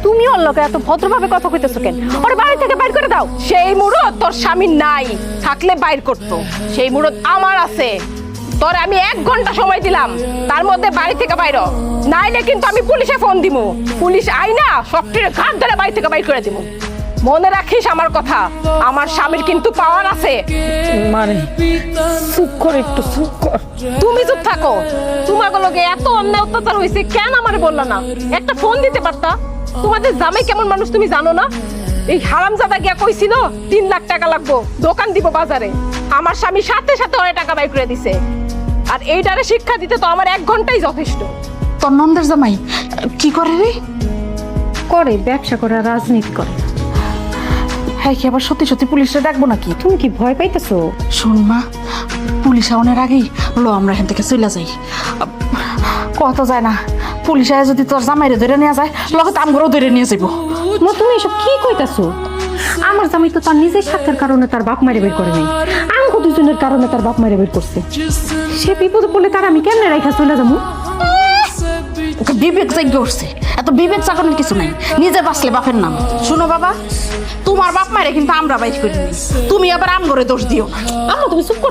তুমি ওর লগে এত ভদ্রভাবে কথা কইতেছো কেন? ওর বাড়ি থেকে বাইর করে দাও। সেই মুরত তোর স্বামী নাই, থাকলে বাইর করতো। সেই মুরত আমার আছে। তোর আমি 1 ঘন্টা সময় দিলাম, তার মধ্যে বাড়ি থেকে বাইর হ। নাইলে কিন্তু আমি পুলিশে ফোন দিমু। পুলিশ আইনা সবটির ঘাট ধরে বাড়ি থেকে বাইর করে দিমু। মনে রাখিস আমার কথা, আমার স্বামীর কিন্তু পাওয়ার আছে। মানে চুপ কর, একটু চুপ কর। তুমি চুপ থাকো। তোমাকে লগে এত অন্যায় অত্যাচার হয়েছে, কেন আমারে বললা না? একটা ফোন দিতে পারতা। তোমাদের জামাই কেমন মানুষ তুমি জানো না? এই হারামজাদা গিয়া কইছিল 3 লাখ টাকা লাগবো, দোকান দিব বাজারে। আমার স্বামী সাথে সাথে অনেক টাকা বাই করে দিছে। আর এইটারে শিক্ষা দিতে তো আমার 1 ঘন্টাই যথেষ্ট। তোর নন্দের জামাই কি করে রে? করে ব্যবসা করে, রাজনীতি করে। হ্যাঁ, কি আবার সত্যি সত্যি পুলিশে ডাকবো নাকি? তুমি কি ভয় পাইতেছো? শোন মা, পুলিশ আউনের আগেই লো আমরা এখান থেকে চলে যাই। কথা যায় না, পুলিশ আয় যদি তোর জামাইরে ধরে নিয়ে যায়, লগে আমগরও ধরে নিয়ে যাবো। মা তুমি এসব কি কইতাছো? আমার জামাই তো তার নিজের স্বার্থের কারণে তার বাপ মারে বের করে নাই, আমগো দুজনের কারণে তার বাপ মারে বের করছে। সে বিপদে পড়লে তার আমি কেমনে রাইখা চলে যাবো? ওকে বিবেক জাগ্য উঠছে, এত বিবেক জাগানোর কিছু নাই। নিজে বাঁচলে বাপের নাম। শোনো বাবা, তোমার বাপ মায়ের কিন্তু আমরা বাইর করি, তুমি আবার আমগরে দোষ দিও না। আম্মা তুমি চুপ করো।